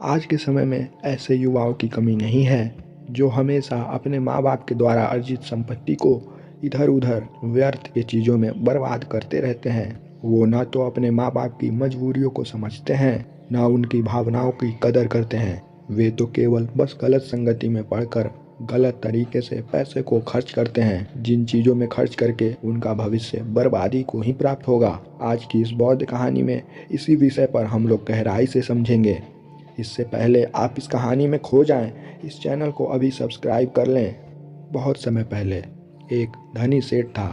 आज के समय में ऐसे युवाओं की कमी नहीं है जो हमेशा अपने माँ बाप के द्वारा अर्जित संपत्ति को इधर उधर व्यर्थ के चीज़ों में बर्बाद करते रहते हैं। वो ना तो अपने माँ बाप की मजबूरियों को समझते हैं, ना उनकी भावनाओं की कदर करते हैं। वे तो केवल बस गलत संगति में पड़कर गलत तरीके से पैसे को खर्च करते हैं, जिन चीज़ों में खर्च करके उनका भविष्य बर्बादी को ही प्राप्त होगा। आज की इस बौद्ध कहानी में इसी विषय पर हम लोग गहराई से समझेंगे। इससे पहले आप इस कहानी में खो जाएं, इस चैनल को अभी सब्सक्राइब कर लें। बहुत समय पहले एक धनी सेठ था।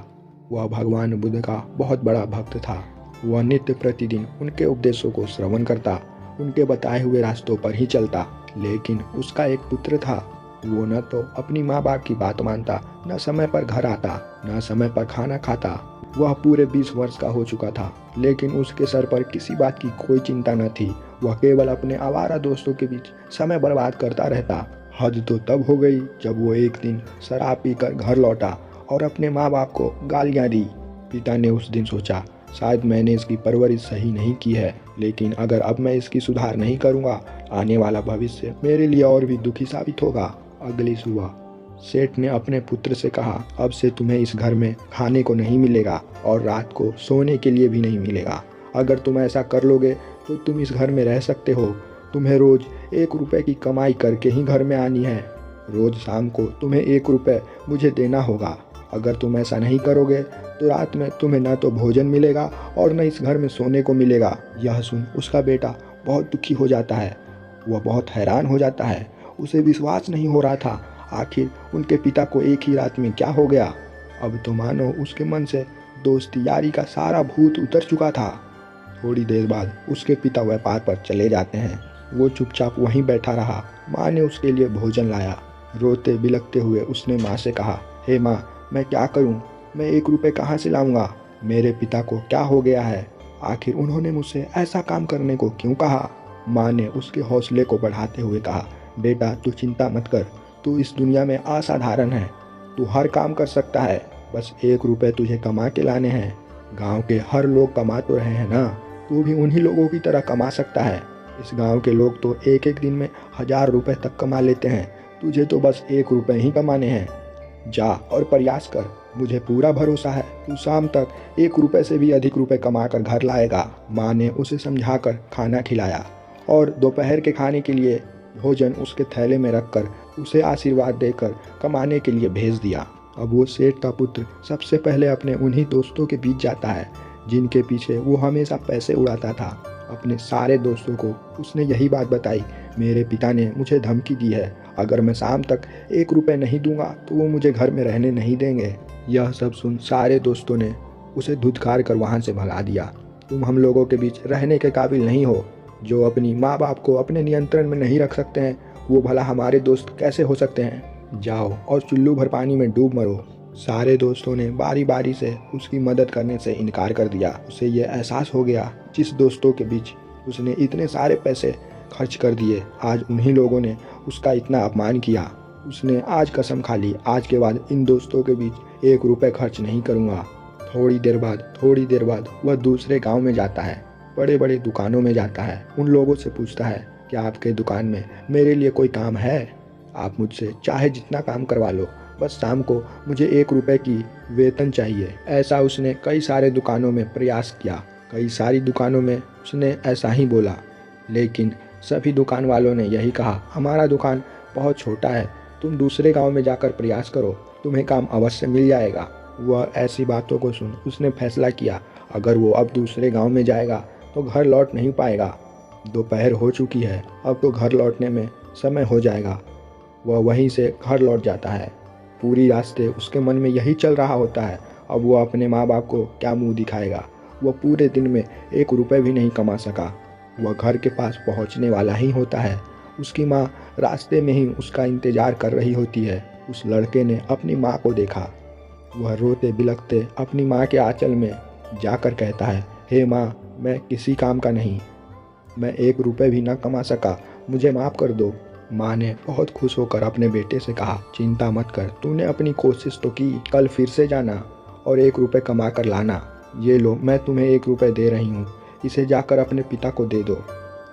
वह भगवान बुद्ध का बहुत बड़ा भक्त था। वह नित्य प्रतिदिन उनके उपदेशों को श्रवण करता, उनके बताए हुए रास्तों पर ही चलता। लेकिन उसका एक पुत्र था। वो न तो अपनी माँ बाप की बात मानता, न समय पर घर आता, न समय पर खाना खाता। वह पूरे 20 वर्ष का हो चुका था, लेकिन उसके सर पर किसी बात की कोई चिंता न थी। वह केवल अपने आवारा दोस्तों के बीच समय बर्बाद करता रहता। हद तो तब हो गई जब वो एक दिन शराब पीकर घर लौटा और अपने माँ बाप को गालियाँ दी। पिता ने उस दिन सोचा, शायद मैंने इसकी परवरिश सही नहीं की है, लेकिन अगर अब मैं इसकी सुधार नहीं करूँगा, आने वाला भविष्य मेरे लिए और भी दुखी साबित होगा। अगली सुबह सेठ ने अपने पुत्र से कहा, अब से तुम्हें इस घर में खाने को नहीं मिलेगा और रात को सोने के लिए भी नहीं मिलेगा। अगर तुम ऐसा कर लोगे तो तुम इस घर में रह सकते हो। तुम्हें रोज 1 रुपए की कमाई करके ही घर में आनी है। रोज शाम को तुम्हें 1 रुपए मुझे देना होगा। अगर तुम ऐसा नहीं करोगे तो रात में तुम्हें न तो भोजन मिलेगा और न इस घर में सोने को मिलेगा। यह सुन उसका बेटा बहुत दुखी हो जाता है। वह बहुत हैरान हो जाता है। उसे विश्वास नहीं हो रहा था, आखिर उनके पिता को एक ही रात में क्या हो गया। अब तो मानो उसके मन से दोस्ती यारी का सारा भूत उतर चुका था। थोड़ी देर बाद उसके पिता व्यापार पर चले जाते हैं। वो चुपचाप वहीं बैठा रहा। माँ ने उसके लिए भोजन लाया। रोते बिलखते हुए उसने माँ से कहा, हे माँ, मैं क्या करूं? मैं 1 रुपए कहाँ से लाऊंगा? मेरे पिता को क्या हो गया है? आखिर उन्होंने मुझसे ऐसा काम करने को क्यों कहा? माँ ने उसके हौसले को बढ़ाते हुए कहा, बेटा तू चिंता मत कर, तू इस दुनिया में असाधारण है। तू हर काम कर सकता है, बस 1 रुपए तुझे कमा के लाने हैं। गांव के हर लोग कमा तो रहे हैं ना, तू भी उन्हीं लोगों की तरह कमा सकता है। इस गांव के लोग तो एक एक दिन में 1000 रुपए तक कमा लेते हैं। तुझे तो बस 1 रुपए ही कमाने हैं। जा और प्रयास कर, मुझे पूरा भरोसा है तू शाम तक 1 रुपए से भी अधिक रुपए कमा कर घर लाएगा। माँ ने उसे समझाकर खाना खिलाया और दोपहर के खाने के लिए भोजन उसके थैले में रखकर उसे आशीर्वाद देकर कमाने के लिए भेज दिया। अब वो सेठ का पुत्र सबसे पहले अपने उन्हीं दोस्तों के बीच जाता है जिनके पीछे वो हमेशा पैसे उड़ाता था। अपने सारे दोस्तों को उसने यही बात बताई, मेरे पिता ने मुझे धमकी दी है, अगर मैं शाम तक 1 रुपए नहीं दूंगा तो वो मुझे घर में रहने नहीं देंगे। यह सब सुन सारे दोस्तों ने उसे धुतकार कर वहाँ से भगा दिया। तुम हम लोगों के बीच रहने के काबिल नहीं हो। जो अपनी माँ बाप को अपने नियंत्रण में नहीं रख सकते हैं, वो भला हमारे दोस्त कैसे हो सकते हैं? जाओ और चुल्लू भर पानी में डूब मरो। सारे दोस्तों ने बारी बारी से उसकी मदद करने से इनकार कर दिया। उसे यह एहसास हो गया, जिस दोस्तों के बीच उसने इतने सारे पैसे खर्च कर दिए, आज उन्हीं लोगों ने उसका इतना अपमान किया। उसने आज कसम खा ली, आज के बाद इन दोस्तों के बीच 1 रुपए खर्च नहीं करूँगा। थोड़ी देर बाद वह दूसरे गाँव में जाता है। बड़े बड़े दुकानों में जाता है। उन लोगों से पूछता है, क्या आपके दुकान में मेरे लिए कोई काम है? आप मुझसे चाहे जितना काम करवा लो, बस शाम को मुझे 1 रुपए की वेतन चाहिए। ऐसा उसने कई सारे दुकानों में प्रयास किया। कई सारी दुकानों में उसने ऐसा ही बोला, लेकिन सभी दुकान वालों ने यही कहा, हमारा दुकान बहुत छोटा है, तुम दूसरे गांव में जाकर प्रयास करो, तुम्हें काम अवश्य मिल जाएगा। वह ऐसी बातों को सुन उसने फैसला किया, अगर वो अब दूसरे गांव में जाएगा तो घर लौट नहीं पाएगा। दोपहर हो चुकी है, अब तो घर लौटने में समय हो जाएगा। वह वहीं से घर लौट जाता है। पूरी रास्ते उसके मन में यही चल रहा होता है, अब वो अपने माँ बाप को क्या मुंह दिखाएगा। वह पूरे दिन में 1 रुपए भी नहीं कमा सका। वह घर के पास पहुंचने वाला ही होता है। उसकी माँ रास्ते में ही उसका इंतजार कर रही होती है। उस लड़के ने अपनी माँ को देखा। वह रोते बिलखते अपनी माँ के आंचल में जाकर कहता है, हे माँ, मैं किसी काम का नहीं, मैं 1 रुपए भी न कमा सका, मुझे माफ़ कर दो। माँ ने बहुत खुश होकर अपने बेटे से कहा, चिंता मत कर, तूने अपनी कोशिश तो की, कल फिर से जाना और 1 रुपए कमा कर लाना। ये लो, मैं तुम्हें 1 रुपए दे रही हूँ, इसे जाकर अपने पिता को दे दो,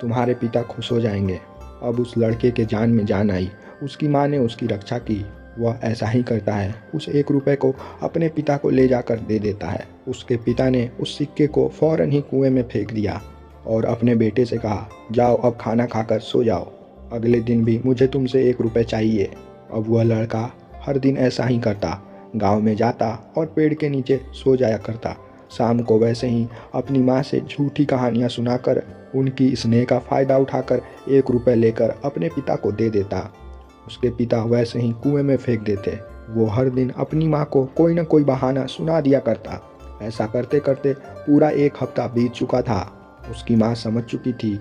तुम्हारे पिता खुश हो जाएंगे। अब उस लड़के के जान में जान आई। उसकी माँ ने उसकी रक्षा की। वह ऐसा ही करता है, उस 1 रुपए को अपने पिता को ले जाकर दे देता है। उसके पिता ने उस सिक्के को फौरन ही कुएं में फेंक दिया और अपने बेटे से कहा, जाओ अब खाना खाकर सो जाओ, अगले दिन भी मुझे तुमसे 1 रुपए चाहिए। अब वह लड़का हर दिन ऐसा ही करता, गांव में जाता और पेड़ के नीचे सो जाया करता। शाम को वैसे ही अपनी माँ से झूठी कहानियाँ सुनाकर उनकी स्नेह का फ़ायदा उठाकर 1 रुपए लेकर अपने पिता को दे देता। उसके पिता वैसे ही कुएं में फेंक देते। वो हर दिन अपनी माँ को कोई न कोई बहाना सुना दिया करता। ऐसा करते करते पूरा 1 हफ्ता बीत चुका था। उसकी माँ समझ चुकी थी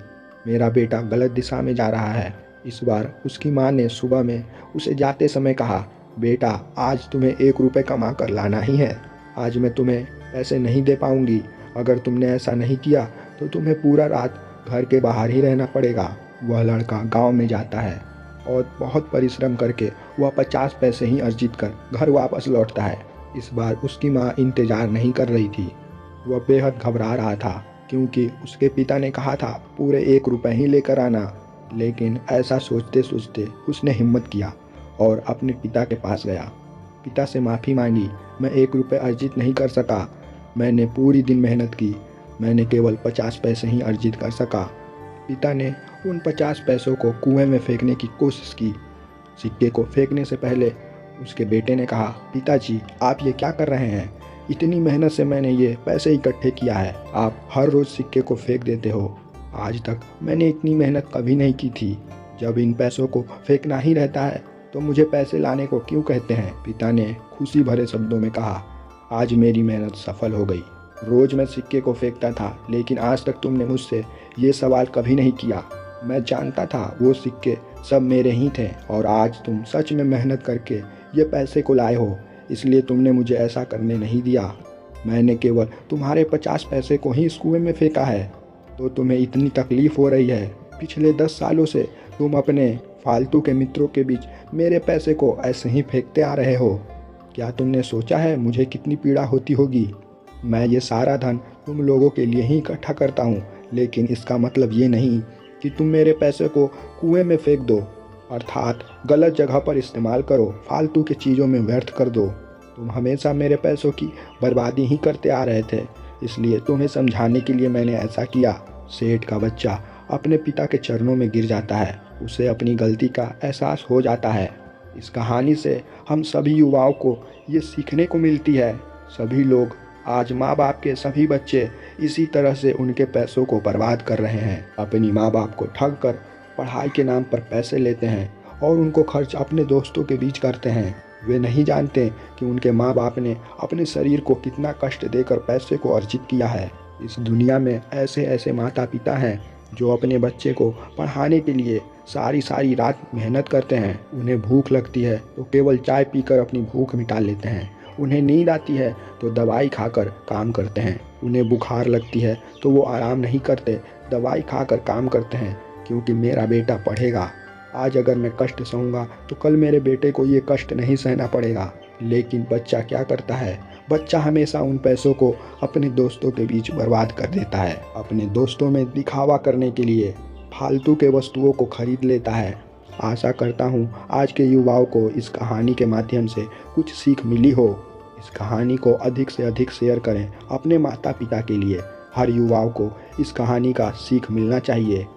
मेरा बेटा गलत दिशा में जा रहा है। इस बार उसकी माँ ने सुबह में उसे जाते समय कहा, बेटा आज तुम्हें 1 रुपए कमा कर लाना ही है। आज मैं तुम्हें पैसे नहीं दे पाऊंगी। अगर तुमने ऐसा नहीं किया तो तुम्हें पूरा रात घर के बाहर ही रहना पड़ेगा। वह लड़का गांव में जाता है और बहुत परिश्रम करके वह 50 पैसे ही अर्जित कर घर वापस लौटता है। इस बार उसकी माँ इंतज़ार नहीं कर रही थी। वह बेहद घबरा रहा था क्योंकि उसके पिता ने कहा था पूरे 1 रुपए ही लेकर आना। लेकिन ऐसा सोचते सोचते उसने हिम्मत किया और अपने पिता के पास गया। पिता से माफ़ी मांगी, मैं 1 रुपए अर्जित नहीं कर सका। मैंने पूरी दिन मेहनत की, मैंने केवल 50 पैसे ही अर्जित कर सका। पिता ने उन 50 पैसों को कुएं में फेंकने की कोशिश की। सिक्के को फेंकने से पहले उसके बेटे ने कहा, पिताजी आप ये क्या कर रहे हैं? इतनी मेहनत से मैंने ये पैसे इकट्ठे किया है, आप हर रोज़ सिक्के को फेंक देते हो। आज तक मैंने इतनी मेहनत कभी नहीं की थी। जब इन पैसों को फेंकना ही रहता है तो मुझे पैसे लाने को क्यों कहते हैं? पिता ने खुशी भरे शब्दों में कहा, आज मेरी मेहनत सफल हो गई। रोज़ मैं सिक्के को फेंकता था लेकिन आज तक तुमने मुझसे ये सवाल कभी नहीं किया। मैं जानता था वो सिक्के सब मेरे ही थे और आज तुम सच में मेहनत करके ये पैसे को लाए हो, इसलिए तुमने मुझे ऐसा करने नहीं दिया। मैंने केवल तुम्हारे 50 पैसे को ही इस कुएं में फेंका है तो तुम्हें इतनी तकलीफ़ हो रही है। पिछले 10 सालों से तुम अपने फालतू के मित्रों के बीच मेरे पैसे को ऐसे ही फेंकते आ रहे हो। क्या तुमने सोचा है मुझे कितनी पीड़ा होती होगी? मैं ये सारा धन तुम लोगों के लिए ही इकट्ठा करता हूँ, लेकिन इसका मतलब ये नहीं कि तुम मेरे पैसे को कुएं में फेंक दो, अर्थात गलत जगह पर इस्तेमाल करो, फालतू की चीज़ों में व्यर्थ कर दो। तुम हमेशा मेरे पैसों की बर्बादी ही करते आ रहे थे, इसलिए तुम्हें समझाने के लिए मैंने ऐसा किया। सेठ का बच्चा अपने पिता के चरणों में गिर जाता है। उसे अपनी गलती का एहसास हो जाता है। इस कहानी से हम सभी युवाओं को ये सीखने को मिलती है। सभी लोग आज माँ बाप के सभी बच्चे इसी तरह से उनके पैसों को बर्बाद कर रहे हैं। अपनी माँ बाप को ठग कर पढ़ाई के नाम पर पैसे लेते हैं और उनको खर्च अपने दोस्तों के बीच करते हैं। वे नहीं जानते कि उनके माँ बाप ने अपने शरीर को कितना कष्ट देकर पैसे को अर्जित किया है। इस दुनिया में ऐसे ऐसे माता पिता हैं जो अपने बच्चे को पढ़ाने के लिए सारी रात मेहनत करते हैं। उन्हें भूख लगती है तो केवल चाय पीकर अपनी भूख मिटा लेते हैं। उन्हें नींद आती है तो दवाई खाकर काम करते हैं। उन्हें बुखार लगती है तो वो आराम नहीं करते, दवाई खाकर काम करते हैं, क्योंकि मेरा बेटा पढ़ेगा। आज अगर मैं कष्ट सहूँगा तो कल मेरे बेटे को ये कष्ट नहीं सहना पड़ेगा। लेकिन बच्चा क्या करता है? बच्चा हमेशा उन पैसों को अपने दोस्तों के बीच बर्बाद कर देता है। अपने दोस्तों में दिखावा करने के लिए फालतू के वस्तुओं को खरीद लेता है। आशा करता हूँ आज के युवाओं को इस कहानी के माध्यम से कुछ सीख मिली हो। इस कहानी को अधिक से अधिक शेयर करें अपने माता पिता के लिए। हर युवाओं को इस कहानी का सीख मिलना चाहिए।